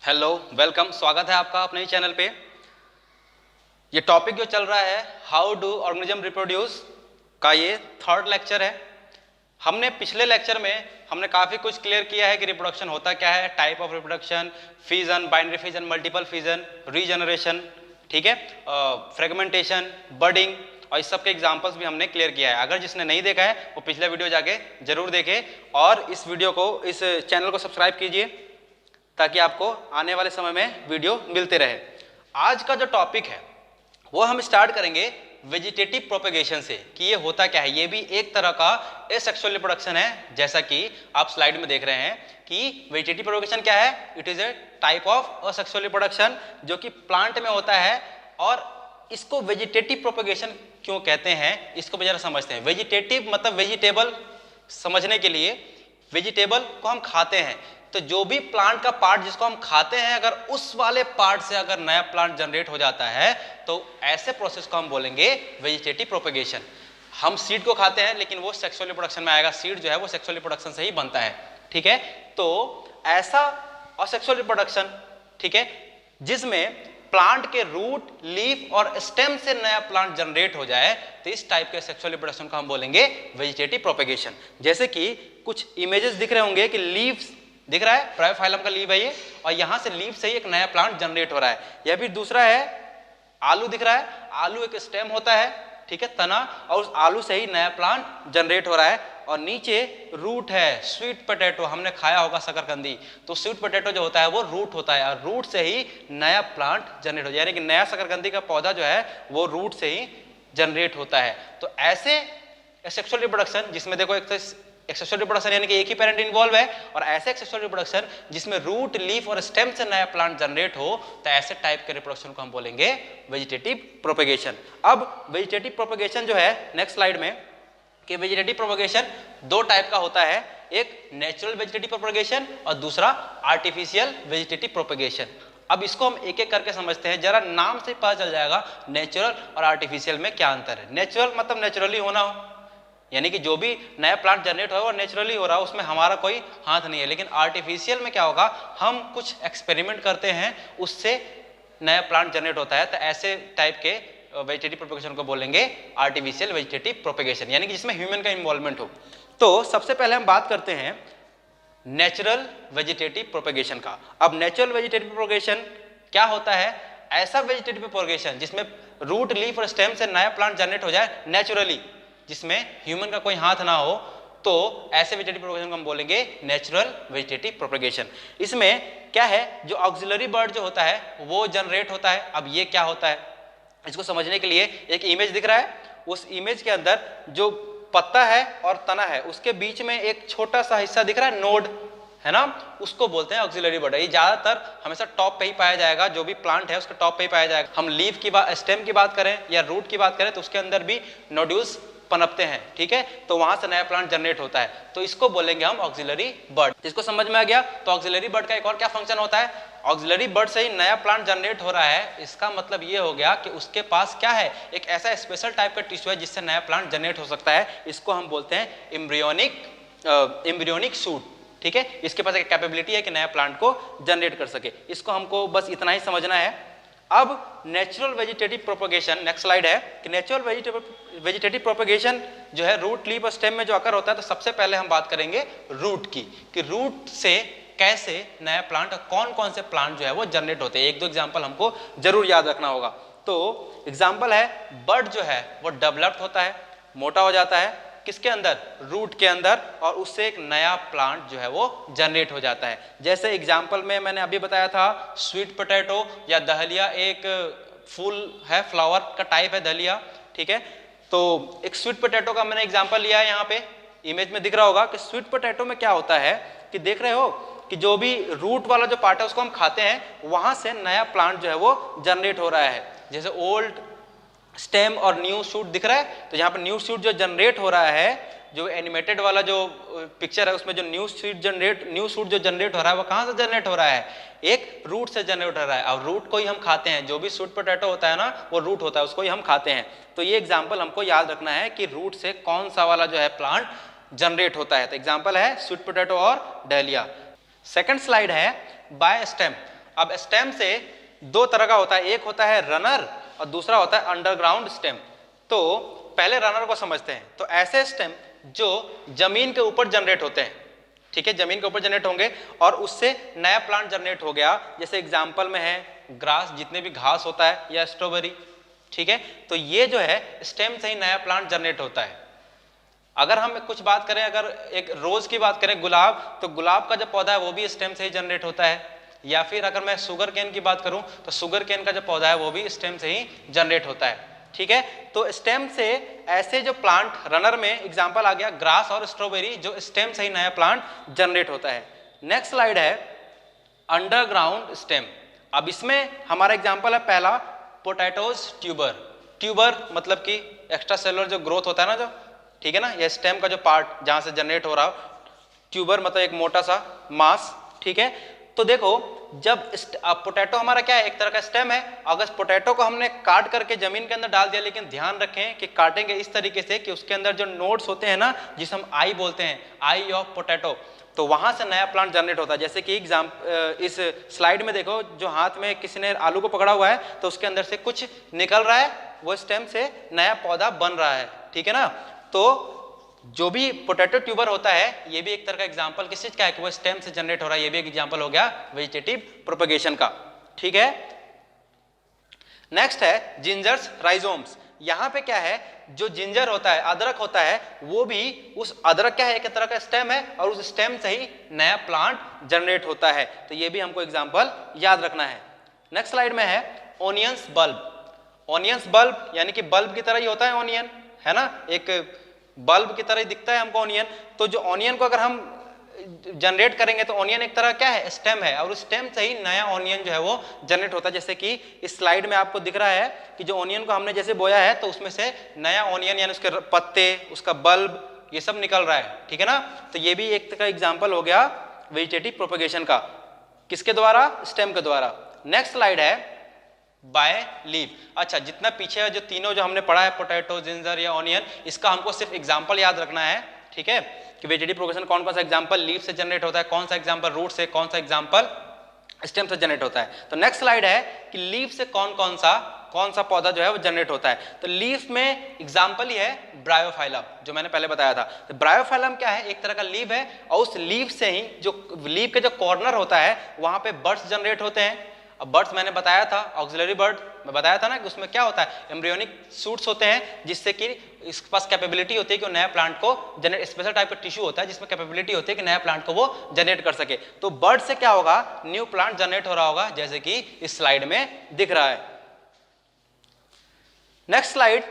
Hello, welcome, स्वागत है आपका अपने ही चैनल पे। ये टॉपिक जो चल रहा है हाउ डू ऑर्गेनिज्म रिप्रोड्यूस का, ये थर्ड लेक्चर है। हमने पिछले लेक्चर में हमने काफ़ी कुछ क्लियर किया है कि रिप्रोडक्शन होता क्या है, type of reproduction, fission, binary fission, multiple fission, regeneration, ठीक है, फ्रेगमेंटेशन, बर्डिंग, और इस सब के एग्जाम्पल्स भी हमने क्लियर किया है। अगर जिसने नहीं देखा है वो पिछला वीडियो जाके जरूर देखे और इस वीडियो को, इस चैनल को सब्सक्राइब कीजिए ताकि आपको आने वाले समय में वीडियो मिलते रहे। आज का जो टॉपिक है वो हम स्टार्ट करेंगे वेजिटेटिव प्रोपेगेशन से कि ये होता क्या है। ये भी एक तरह का एसेक्सुअल रिप्रोडक्शन है, जैसा कि आप स्लाइड में देख रहे हैं कि वेजिटेटिव प्रोपेगेशन क्या है। It is a type of asexual reproduction जो कि प्लांट में होता है। और इसको वेजिटेटिव प्रोपेगेशन क्यों कहते हैं, इसको भी जरा समझते हैं। वेजिटेटिव मतलब वेजिटेबल, समझने के लिए वेजिटेबल को हम खाते हैं, तो जो भी प्लांट का पार्ट जिसको हम खाते हैं, अगर उस वाले पार्ट से अगर नया प्लांट जनरेट हो जाता है तो ऐसे प्रोसेस को हम बोलेंगे वेजिटेटिव प्रोपेगेशन। हम सीड को खाते हैं लेकिन वो सेक्सुअल रिप्रोडक्शन में आएगा। सीड जो है वो सेक्सुअल रिप्रोडक्शन से ही बनता है, ठीक है। तो ऐसा असेक्सुअल रिप्रोडक्शन, ठीक है, जिसमें प्लांट के रूट, लीफ और स्टेम से नया प्लांट जनरेट हो जाए, तो इस टाइप के सेक्सुअल रिप्रोडक्शन को हम बोलेंगे वेजिटेटिव प्रोपेगेशन। जैसे कि कुछ इमेजेस दिख रहे होंगे कि लीव्स दिख रहा है, ब्रायोफाइलम का लीव है ये, और यहां से लीव से ही एक नया प्लांट जनरेट हो रहा है। यह भी दूसरा है, आलू दिख रहा है, आलू एक स्टेम होता है, ठीक है, तना, और उस आलू से ही नया प्लांट जनरेट हो रहा है। और नीचे रूट है, स्वीट पोटैटो, हमने खाया होगा शकरकंदी, तो स्वीट पोटैटो जो होता है वो रूट होता है, और रूट से ही नया प्लांट जनरेट हो जाए, यानी कि नया शकरकंदी का पौधा जो है वो रूट से ही जनरेट होता है। तो ऐसे सेक्सुअल रिप्रोडक्शन जिसमें देखो एक सेक्सुअल रिप्रोडक्शन यानी कि एक ही पेरेंट इन्वॉल्व है, और ऐसे सेक्सुअल रिप्रोडक्शन जिसमें रूट, लीफ और स्टेम से नया प्लांट जनरेट हो, तो ऐसे टाइप के रिप्रोडक्शन को हम बोलेंगे वेजिटेटिव प्रोपेगेशन। अब वेजिटेटिव प्रोपेगेशन जो है नेक्स्ट स्लाइड में, कि वेजिटेटिव प्रोपेगेशन दो टाइप का होता है, एक नेचुरल वेजिटेटिव प्रोपेगेशन और दूसरा आर्टिफिशियल वेजिटेटिव प्रोपेगेशन। अब इसको हम एक एक करके समझते हैं, जरा नाम से पता चल जाएगा नेचुरल और आर्टिफिशियल में क्या अंतर है। नेचुरल मतलब नेचुरली होना हो, यानी कि जो भी नया प्लांट जनरेट होगा वो नेचुरली हो रहा है, उसमें हमारा कोई हाथ नहीं है। लेकिन आर्टिफिशियल में क्या होगा, हम कुछ एक्सपेरिमेंट करते हैं, उससे नया प्लांट जनरेट होता है। तो ऐसे टाइप के वेजिटेटिव प्रोपेगेशन को बोलेंगे आर्टिफिशियल वेजिटेटिव प्रोपेगेशन, यानी कि जिसमें ह्यूमन का इन्वॉल्वमेंट हो। तो सबसे पहले हम बात करते हैं नेचुरल वेजिटेटिव प्रोपेगेशन का। अब नेचुरल वेजिटेटिव प्रोपेगेशन क्या होता है? ऐसा वेजिटेटिव प्रोपेगेशन जिसमें रूट, लीफ और स्टेम से नया प्लांट जनरेट हो जाए नेचुरली, जिसमें ह्यूमन का कोई हाथ ना हो, तो ऐसे वेजिटेटिव प्रोपेगेशन को हम बोलेंगे नेचुरल वेजिटेटिव प्रोपेगेशन। इसमें क्या है, जो ऑक्सिलरी बर्ड जो होता है वो जनरेट होता है। अब ये क्या होता है, इसको समझने के लिए एक इमेज दिख रहा है, उस इमेज के अंदर जो पत्ता है और तना है उसके बीच में एक छोटा सा हिस्सा दिख रहा है, नोड है ना, उसको बोलते हैं ऑक्सिलरी बर्ड। ये ज्यादातर हमेशा टॉप पे ही पाया जाएगा, जो भी प्लांट है उसके टॉप पे ही पाया जाएगा। हम लीफ की बात, स्टेम की बात करें या रूट की बात करें तो उसके अंदर भी नोड्यूल्स पनपते हैं, ठीक है, तो वहां से नया प्लांट जनरेट होता है, तो इसको बोलेंगे हम ऑक्सिलरी बर्ड। इसको समझ में आ गया? तो ऑक्सिलरी बर्ड का एक और क्या फंक्शन होता है, ऑक्सिलरी बर्ड से ही नया प्लांट जनरेट हो रहा है, इसका मतलब ये हो गया कि उसके पास क्या है, एक ऐसा स्पेशल टाइप का टिश्यू है जिससे नया प्लांट जनरेट हो सकता है। इसको हम बोलते हैं एम्ब्रियोनिक शूट, ठीक है। इसके पास एक कैपेबिलिटी है कि नया प्लांट को जनरेट कर सके। इसको हमको बस इतना ही समझना है। अब natural vegetative propagation, next slide है, कि नेचुरल वेजिटेटिव प्रोपेगेशन जो है रूट, लीफ और स्टेम में जो अकर होता है, तो सबसे पहले हम बात करेंगे रूट की, कि रूट से कैसे नया प्लांट और कौन कौन से प्लांट जो है वो जनरेट होते हैं। एक दो एग्जांपल हमको जरूर याद रखना होगा। तो एग्जांपल है, बर्ड जो है वो डेवलप्ड होता है, मोटा हो जाता है, किसके अंदर, रूट के अंदर, और उससे एक नया प्लांट जो है वो जनरेट हो जाता है। जैसे एग्जांपल में मैंने अभी बताया था स्वीट पोटैटो या दहलिया, एक फूल है, फ्लावर का टाइप है दहलिया, ठीक है। तो एक स्वीट पोटैटो का मैंने एग्जांपल लिया है, यहाँ पे इमेज में दिख रहा होगा कि स्वीट पोटैटो में क्या होता है कि देख रहे हो कि जो भी रूट वाला जो पार्ट है उसको हम खाते हैं, वहां से नया प्लांट जो है वो जनरेट हो रहा है। जैसे ओल्ड स्टेम और न्यू शूट दिख रहा है, तो यहाँ पे न्यू शूट जो जनरेट हो रहा है, जो एनिमेटेड वाला जो पिक्चर है उसमें जो न्यू शूट जो जनरेट हो रहा है वो कहाँ से जनरेट हो रहा है, एक रूट से जनरेट हो रहा है। और रूट को ही हम खाते हैं, जो भी स्वीट पोटैटो होता है ना वो रूट होता है, उसको ही हम खाते हैं। तो ये एग्जाम्पल हमको याद रखना है कि रूट से कौन सा वाला जो है प्लांट जनरेट होता है। तो एग्जाम्पल है स्वीट पोटैटो और डहलिया। सेकंड स्लाइड है बाय स्टेम। अब स्टेम से दो तरह का होता है, एक होता है रनर और दूसरा होता है अंडरग्राउंड स्टेम। तो पहले रनर को समझते हैं। तो ऐसे स्टेम जो जमीन के ऊपर जनरेट होते हैं, ठीक है, जमीन के ऊपर जनरेट होंगे और उससे नया प्लांट जनरेट हो गया, जैसे एग्जांपल में है ग्रास, जितने भी घास होता है, या स्ट्रॉबेरी, ठीक है। तो ये जो है स्टेम से ही नया प्लांट जनरेट होता है। अगर हम कुछ बात करें, अगर एक रोज की बात करें, गुलाब, तो गुलाब का जो पौधा है वो भी स्टेम से ही जनरेट होता है। या फिर अगर मैं शुगर केन की बात करूं तो शुगर केन का जो पौधा है वो भी स्टेम से ही जनरेट होता है, ठीक है। तो स्टेम से ऐसे जो प्लांट, रनर में एग्जांपल आ गया ग्रास और स्ट्रॉबेरी, जो स्टेम से ही नया प्लांट जनरेट होता है। नेक्स्ट स्लाइड है अंडरग्राउंड स्टेम। अब इसमें हमारा एग्जांपल है पहला पोटैटोज ट्यूबर। ट्यूबर मतलब कि एक्स्ट्रा सेलुलर जो ग्रोथ होता है ना, जो, ठीक है ना, यह स्टेम का जो पार्ट जहां से जनरेट हो रहा हो, ट्यूबर मतलब एक मोटा सा मास, ठीक है। तो देखो, जब पोटैटो हमारा क्या है, एक तरह का स्टेम है। अगर पोटैटो को हमने काट करके जमीन के अंदर डाल दिया, लेकिन ध्यान रखें कि काटेंगे इस तरीके से कि उसके अंदर जो नोड्स होते हैं ना, जिसे हम आई बोलते हैं, आई ऑफ पोटैटो, तो वहां से नया प्लांट जनरेट होता है। जैसे कि इस स्लाइड में देखो, जो हाथ में किसी ने आलू को पकड़ा हुआ है, तो उसके अंदर से कुछ निकल रहा है, वो स्टेम से नया पौधा बन रहा है, ठीक है ना। तो जो भी पोटैटो ट्यूबर होता है, ये भी एक तरह का एग्जांपल किस चीज का है कि वो स्टेम से जनरेट हो रहा है। ये भी एक एग्जांपल हो गया वेजिटेटिव प्रोपगेशन का, ठीक है। नेक्स्ट है जिंजर्स राइजोम्स। यहाँ पे क्या है, जो जिंजर होता है, अदरक होता है, वो भी उस अदरक क्या है, एक तरह का स्टेम है और उस स्टेम से ही नया प्लांट जनरेट होता है। तो ये भी हमको एग्जांपल याद रखना है। नेक्स्ट स्लाइड में है ओनियंस बल्ब। ओनियंस बल्ब यानी कि बल्ब की तरह ही होता है ऑनियन, है ना, एक बल्ब की तरह दिखता है हमको ऑनियन। तो जो ऑनियन को अगर हम जनरेट करेंगे तो ऑनियन एक तरह क्या है, स्टेम है, और उस स्टेम से ही नया ऑनियन जो है वो जनरेट होता है। जैसे कि इस स्लाइड में आपको दिख रहा है कि जो ऑनियन को हमने जैसे बोया है, तो उसमें से नया ऑनियन यानी उसके पत्ते, उसका बल्ब, ये सब निकल रहा है, ठीक है ना। तो ये भी एक तरह का एग्जाम्पल हो गया वेजिटेटिव प्रोपगेशन का, किसके द्वारा, स्टेम के द्वारा। नेक्स्ट स्लाइड है बाय लीफ। अच्छा, जितना पीछे जो तीनों जो हमने पढ़ा है, पोटैटो, जिंजर या ऑनियन, इसका हमको सिर्फ एग्जांपल याद रखना है, ठीक है, कि वेजिटेटिव प्रोपगेशन कौन कौन सा एग्जांपल लीफ से जनरेट होता है, कौन सा एग्जांपल रूट से, कौन सा एग्जांपल स्टेम से जनरेट होता है। तो नेक्स्ट स्लाइड है कि लीफ से कौन सा पौधा जो है वो जनरेट होता है। तो लीफ में एग्जांपल ही है ब्रायोफाइलम, जो मैंने पहले बताया था। तो ब्रायोफाइलम क्या है, एक तरह का लीफ है, और उस लीफ से ही, जो लीफ के जो कॉर्नर होता है, वहां पे बर्ड्स जनरेट होते हैं। अब बर्ड्स मैंने बताया था, ऑक्सिलरी बर्ड मैं बताया था ना, कि उसमें क्या होता है, एम्ब्रियोनिक सूट्स होते हैं, जिससे कि इसके पास कैपेबिलिटी होती है कि वो नया प्लांट को जनरेट, स्पेशल टाइप का टिश्यू होता है जिसमें कैपेबिलिटी होती है कि नया प्लांट को वो जनरेट कर सके। तो बर्ड से क्या होगा, न्यू प्लांट जनरेट हो रहा होगा, जैसे कि इस स्लाइड में दिख रहा है। Next slide,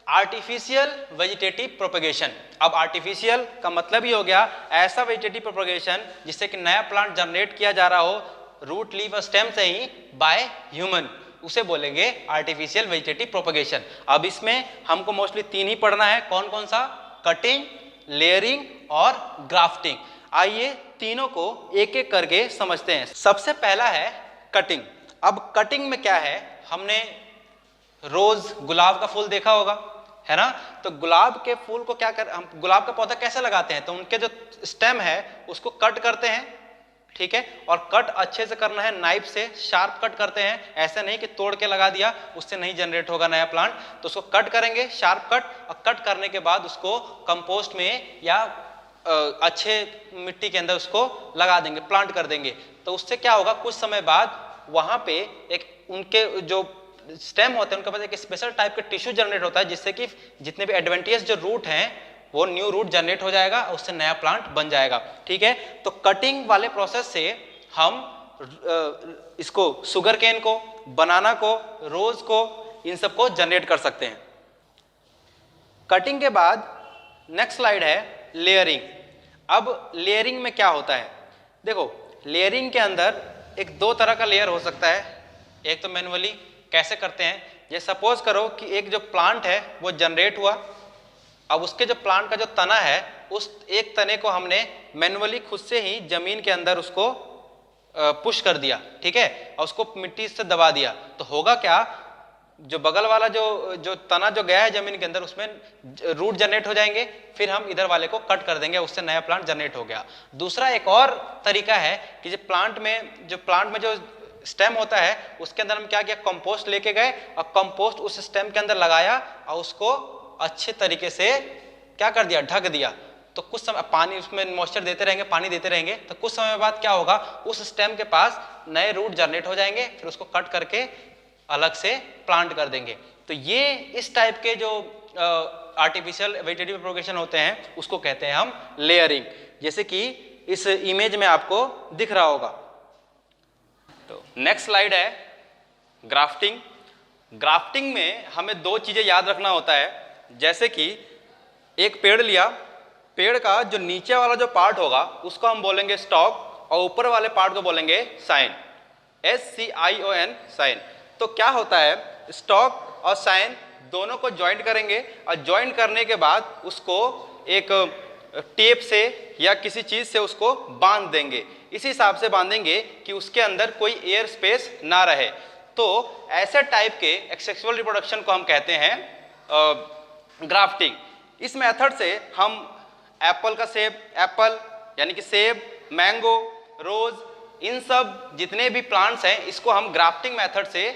artificial vegetative propagation. अब आर्टिफिशियल का मतलब ही हो गया ऐसा वेजिटेटिव प्रोपगेशन जिससे कि नया प्लांट जनरेट किया जा रहा हो रूट, लीफ और स्टेम से ही बाय ह्यूमन, उसे बोलेंगे आर्टिफिशियल वेजिटेटिव प्रोपगेशन। अब इसमें हमको मोस्टली तीन ही पढ़ना है, कौन कौन सा, कटिंग, लेयरिंग और ग्राफ्टिंग। आइए तीनों को एक एक करके समझते हैं। सबसे पहला है कटिंग। अब कटिंग में क्या है, हमने रोज गुलाब का फूल देखा होगा, है ना। तो गुलाब के फूल को क्या कर, हम गुलाब का पौधा कैसे लगाते हैं, तो उनके जो स्टेम है उसको कट करते हैं, ठीक है, और कट अच्छे से करना है, नाइफ से शार्प कट करते हैं, ऐसा नहीं कि तोड़ के लगा दिया, उससे नहीं जनरेट होगा नया प्लांट। तो उसको कट करेंगे, शार्प कट, और कट करने के बाद उसको कंपोस्ट में या अच्छे मिट्टी के अंदर उसको लगा देंगे, प्लांट कर देंगे। तो उससे क्या होगा, कुछ समय बाद वहां पे एक उनके जो स्टेम होते हैं उनके पास एक स्पेशल टाइप का टिश्यू जनरेट होता है, जिससे कि जितने भी एडवेंटियस जो रूट हैं वो न्यू रूट जनरेट हो जाएगा, उससे नया प्लांट बन जाएगा, ठीक है। तो कटिंग वाले प्रोसेस से हम इसको शुगर केन को, बनाना को, रोज को, इन सबको जनरेट कर सकते हैं। कटिंग के बाद नेक्स्ट स्लाइड है लेयरिंग। अब लेयरिंग में क्या होता है, देखो लेयरिंग के अंदर एक दो तरह का लेयर हो सकता है। एक तो मैनुअली कैसे करते हैं, ये सपोज करो कि एक जो प्लांट है वो जनरेट हुआ, अब उसके जो प्लांट का जो तना है, उस एक तने को हमने मैनुअली खुद से ही जमीन के अंदर उसको पुश कर दिया, ठीक है, और उसको मिट्टी से दबा दिया। तो होगा क्या, जो बगल वाला जो तना जो गया है जमीन के अंदर, उसमें रूट जनरेट हो जाएंगे, फिर हम इधर वाले को कट कर देंगे, उससे नया प्लांट जनरेट हो गया। दूसरा एक और तरीका है कि जो प्लांट में जो स्टेम होता है उसके अंदर हम क्या किया, कंपोस्ट लेके गए और कंपोस्ट उस स्टेम के अंदर लगाया और उसको अच्छे तरीके से क्या कर दिया, ढक दिया। तो कुछ समय पानी उसमें मॉइस्चर देते रहेंगे, पानी देते रहेंगे, तो कुछ समय बाद क्या होगा, उस स्टेम के पास नए रूट जनरेट हो जाएंगे, फिर उसको कट करके अलग से प्लांट कर देंगे। तो ये इस टाइप के जो आर्टिफिशियल वेजिटेटिव प्रोपगेशन होते हैं उसको कहते हैं हम लेयरिंग, जैसे कि इस इमेज में आपको दिख रहा होगा। तो नेक्स्ट स्लाइड है ग्राफ्टिंग। ग्राफ्टिंग में हमें दो चीजें याद रखना होता है, जैसे कि एक पेड़ लिया, पेड़ का जो नीचे वाला जो पार्ट होगा उसको हम बोलेंगे स्टॉक और ऊपर वाले पार्ट को बोलेंगे साइन, SCION साइन। तो क्या होता है, स्टॉक और साइन दोनों को ज्वाइंट करेंगे और ज्वाइंट करने के बाद उसको एक टेप से या किसी चीज से उसको बांध देंगे, इसी हिसाब से बांधेंगे कि उसके अंदर कोई एयर स्पेस ना रहे। तो ऐसे टाइप के एक्सेक्सुअल रिप्रोडक्शन को हम कहते हैं ग्राफ्टिंग। इस मेथड से हम एप्पल का सेब, एप्पल यानी कि सेब, मैंगो, रोज, इन सब जितने भी प्लांट्स हैं इसको हम ग्राफ्टिंग मेथड से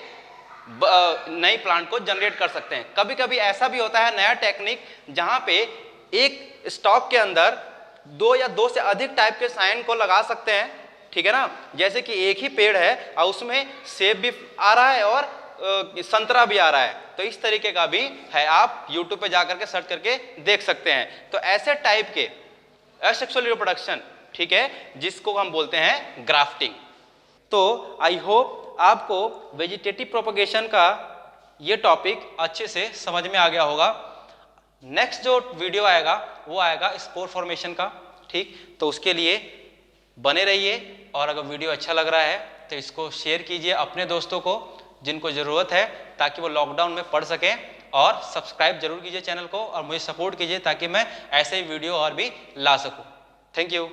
नई प्लांट को जनरेट कर सकते हैं। कभी कभी ऐसा भी होता है नया टेक्निक जहां पे एक स्टॉक के अंदर दो या दो से अधिक टाइप के साइन को लगा सकते हैं, ठीक है ना। जैसे कि एक ही पेड़ है और उसमें सेब भी आ रहा है और संतरा भी आ रहा है, तो इस तरीके का भी है, आप YouTube पे जाकर के सर्च करके देख सकते हैं। तो ऐसे टाइप के एसेक्सुअल रिप्रोडक्शन, ठीक है, जिसको हम बोलते हैं ग्राफ्टिंग। तो आई होप आपको वेजिटेटिव प्रोपगेशन का ये टॉपिक अच्छे से समझ में आ गया होगा। नेक्स्ट जो वीडियो आएगा वो आएगा स्पोर फॉर्मेशन का, ठीक। तो उसके लिए बने रहिए और अगर वीडियो अच्छा लग रहा है तो इसको शेयर कीजिए अपने दोस्तों को जिनको ज़रूरत है, ताकि वो लॉकडाउन में पढ़ सकें, और सब्सक्राइब जरूर कीजिए चैनल को और मुझे सपोर्ट कीजिए ताकि मैं ऐसे ही वीडियो और भी ला सकूं। Thank you.